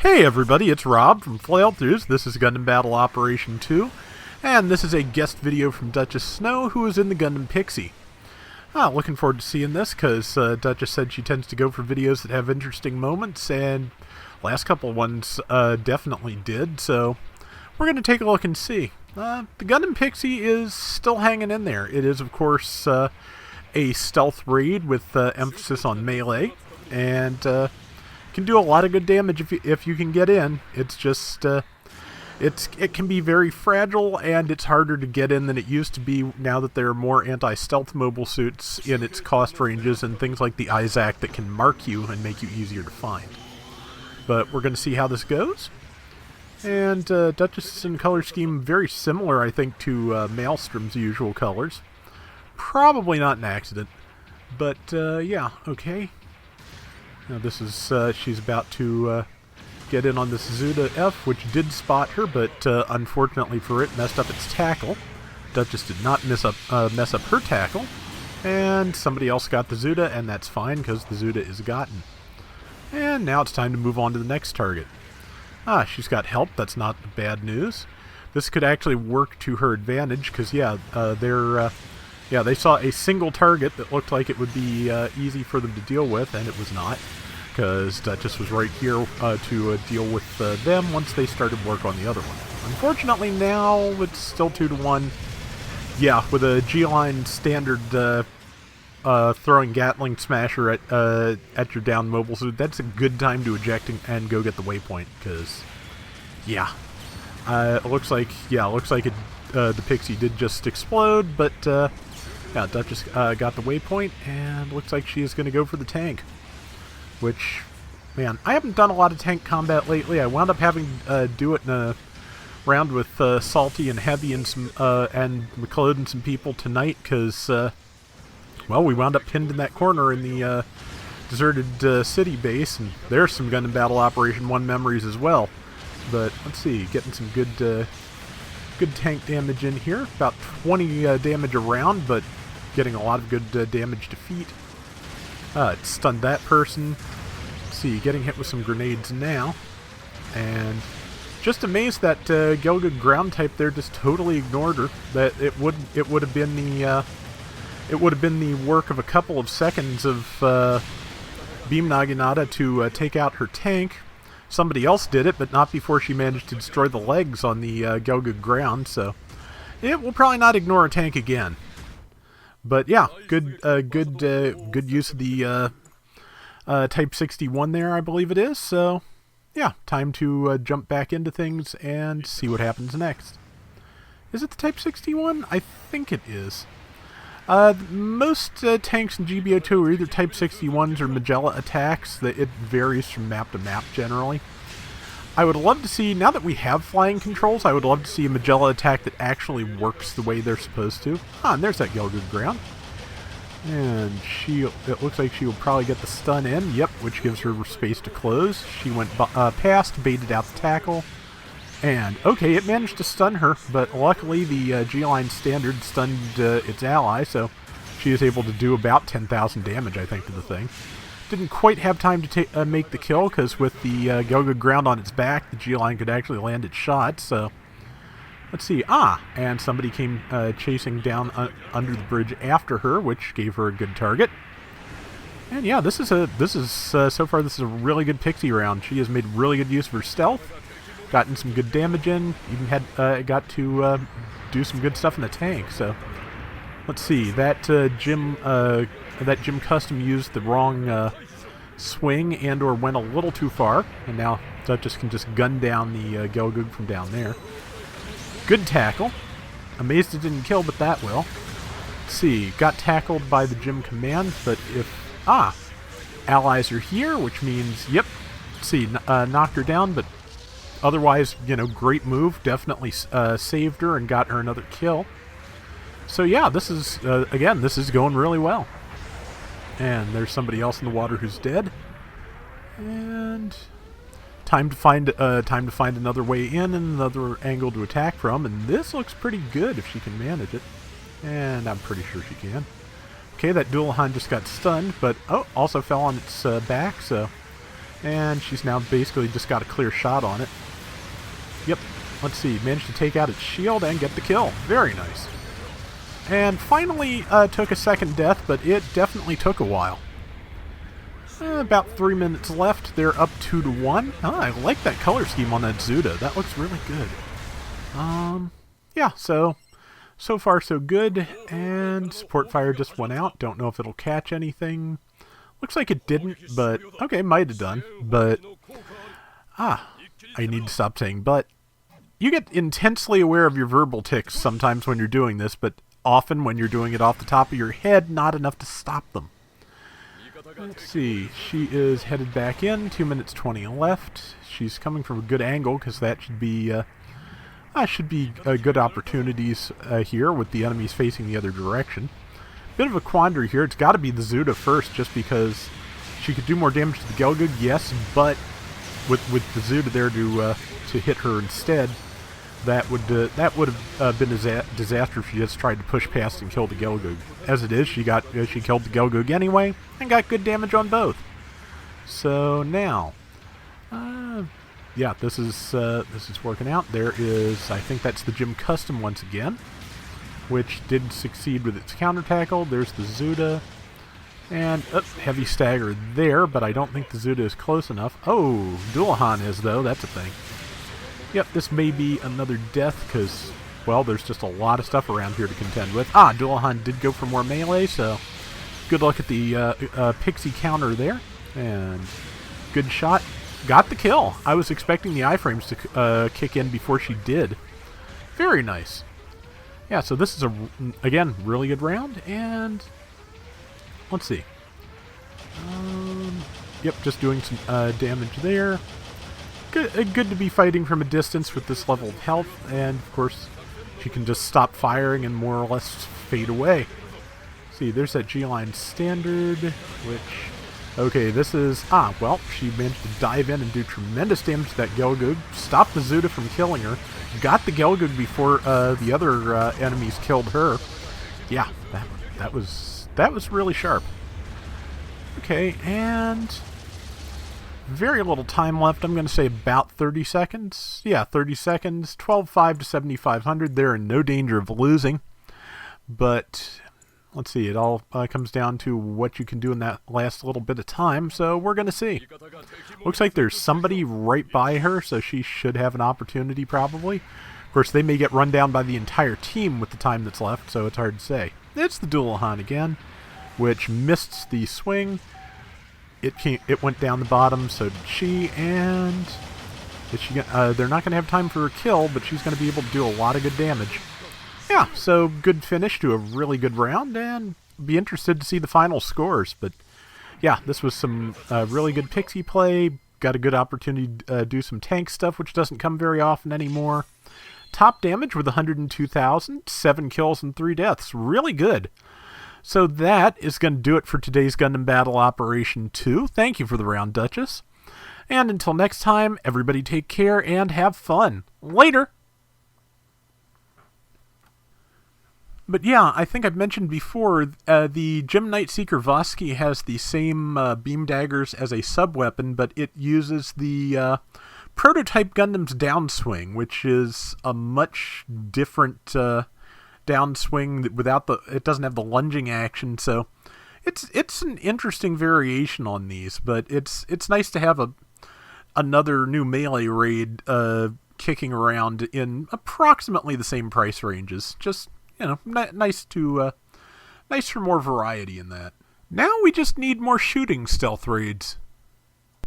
Hey everybody, it's Rob from Flailthroughs. This is Gundam Battle Operation 2, and this is a guest video from Duchess Snow, who is in the Gundam Pixie. Looking forward to seeing this, because Duchess said she tends to go for videos that have interesting moments, and last couple ones definitely did, so we're going to take a look and see. The Gundam Pixie is still hanging in there. It is, of course, a stealth raid with emphasis on melee, and can do a lot of good damage if you can get in. It's just it can be very fragile, and it's harder to get in than it used to be now that there are more anti-stealth mobile suits in its cost ranges and things like the Isaac that can mark you and make you easier to find. But we're going to see how this goes. And Duchess is in color scheme very similar, I think, to Maelstrom's usual colors. Probably not an accident, but yeah, okay. Now this is, she's about to get in on this Zuda F, which did spot her, but unfortunately for it, messed up its tackle. Duchess did not mess up her tackle, and somebody else got the Zuda, and that's fine, because the Zuda is gotten. And now it's time to move on to the next target. She's got help. That's not bad news. This could actually work to her advantage, because, yeah, they saw a single target that looked like it would be easy for them to deal with, and it was not, because Duchess was right here to deal with them once they started work on the other one. Unfortunately, now it's still 2-1. Yeah, with a G-line standard throwing Gatling Smasher at your down mobile suit, that's a good time to eject and go get the waypoint, because, yeah. It looks like the Pixie did just explode, but yeah, Duchess got the waypoint, and looks like she is going to go for the tank. Which, man, I haven't done a lot of tank combat lately. I wound up having do it in a round with Salty and Heavy and McLeod and some people tonight, because, well, we wound up pinned in that corner in the deserted city base, and there's some Gundam Battle Operation 1 memories as well. But, let's see, getting some good tank damage in here. About 20 damage around, but getting a lot of good damage to feet. It stunned that person. Let's see, getting hit with some grenades now. And just amazed that Gelgood ground type there just totally ignored her. That it would have been the work of a couple of seconds of Beam Naginata to take out her tank. Somebody else did it, but not before she managed to destroy the legs on the Gelgood ground, so it will probably not ignore a tank again. But yeah, good use of the Type 61 there, I believe it is. So yeah, time to jump back into things and see what happens next. Is it the Type 61? I think it is. Most tanks in GBO2 are either Type 61s or Magella attacks. It varies from map to map generally. I would love to see, now that we have flying controls, I would love to see a Magella attack that actually works the way they're supposed to. And there's that Gelgood ground. And it looks like she will probably get the stun in, yep, which gives her space to close. She went past, baited out the tackle. And, okay, it managed to stun her, but luckily the G-Line standard stunned its ally, so she was able to do about 10,000 damage, I think, to the thing. Didn't quite have time to make the kill, because with the Gelgood ground on its back, the G-Line could actually land its shot, so let's see. And somebody came chasing down under the bridge after her, which gave her a good target. And yeah, so far this is a really good Pixie round. She has made really good use of her stealth. Gotten some good damage in, even got to do some good stuff in the tank. So let's see, that Jim Custom used the wrong swing and/or went a little too far, and now Duchess can just gun down the Gelgood from down there. Good tackle. Amazed it didn't kill, but that will. Let's see, got tackled by the Jim command, but if allies are here, which means yep. Let's see, knocked her down, but. Otherwise, great move. Definitely saved her and got her another kill. So yeah, this is again, this is going really well. And there's somebody else in the water who's dead. And time to find another way in and another angle to attack from. And this looks pretty good if she can manage it. And I'm pretty sure she can. Okay, that Dualahan just got stunned, but also fell on its back. So And she's now basically just got a clear shot on it. Yep. Let's see. Managed to take out its shield and get the kill. Very nice. And finally took a second death, but it definitely took a while. About 3 minutes left. They're up 2-1. Oh, I like that color scheme on that Zuda. That looks really good. Yeah, so far so good. And support fire just went out. Don't know if it'll catch anything. Looks like it didn't, but okay, might have done. But, I need to stop saying but. You get intensely aware of your verbal tics sometimes when you're doing this, but often when you're doing it off the top of your head, not enough to stop them. Let's see, she is headed back in, 2 minutes 20 left. She's coming from a good angle, because that should be good opportunities here with the enemies facing the other direction. Bit of a quandary here. It's got to be the Zuda first, just because she could do more damage to the Gelgoog, yes, but with the Zuda there to hit her instead, that would have been a disaster if she just tried to push past and kill the Gelgoog. As it is, she killed the Gelgoog anyway and got good damage on both. So now, yeah, this is working out. There is, I think that's the Gym Custom once again, which did succeed with its counter tackle. There's the Zuda, and heavy stagger there, but I don't think the Zuda is close enough. Oh, Dullahan is though. That's a thing. Yep, this may be another death because, well, there's just a lot of stuff around here to contend with. Dullahan did go for more melee, so good luck at the Pixie counter there. And good shot. Got the kill. I was expecting the iframes to kick in before she did. Very nice. Yeah, so this is, again, really good round. And let's see. Yep, just doing some damage there. Good to be fighting from a distance with this level of health, and of course she can just stop firing and more or less fade away. See, there's that G-line standard, which, okay, this is, well, she managed to dive in and do tremendous damage to that Gelgoog, stop the Zuda from killing her, got the Gelgoog before the other enemies killed her. Yeah, that was really sharp. Okay, and very little time left. I'm going to say about 30 seconds. Yeah, 30 seconds. 12.5 to 7,500. They're in no danger of losing. But let's see. It all comes down to what you can do in that last little bit of time. So we're going to see. Looks like there's somebody right by her, so she should have an opportunity probably. Of course, they may get run down by the entire team with the time that's left, so it's hard to say. It's the Dullahan again, which missed the swing. It went down the bottom, so did she, and they're not going to have time for a kill, but she's going to be able to do a lot of good damage. Yeah, so good finish to a really good round, and be interested to see the final scores. But yeah, this was some really good Pixie play. Got a good opportunity to do some tank stuff, which doesn't come very often anymore. Top damage with 102,000, 7 kills and 3 deaths. Really good. So that is going to do it for today's Gundam Battle Operation 2. Thank you for the round, Duchess. And until next time, everybody take care and have fun. Later! But yeah, I think I've mentioned before, the Gym Night Seeker Vosky has the same beam daggers as a sub-weapon, but it uses the Prototype Gundam's downswing, which is a much different downswing without it doesn't have the lunging action, so it's an interesting variation on these, but it's nice to have another new melee raid kicking around in approximately the same price ranges. Just, you know, nice for more variety in that. Now we just need more shooting stealth raids.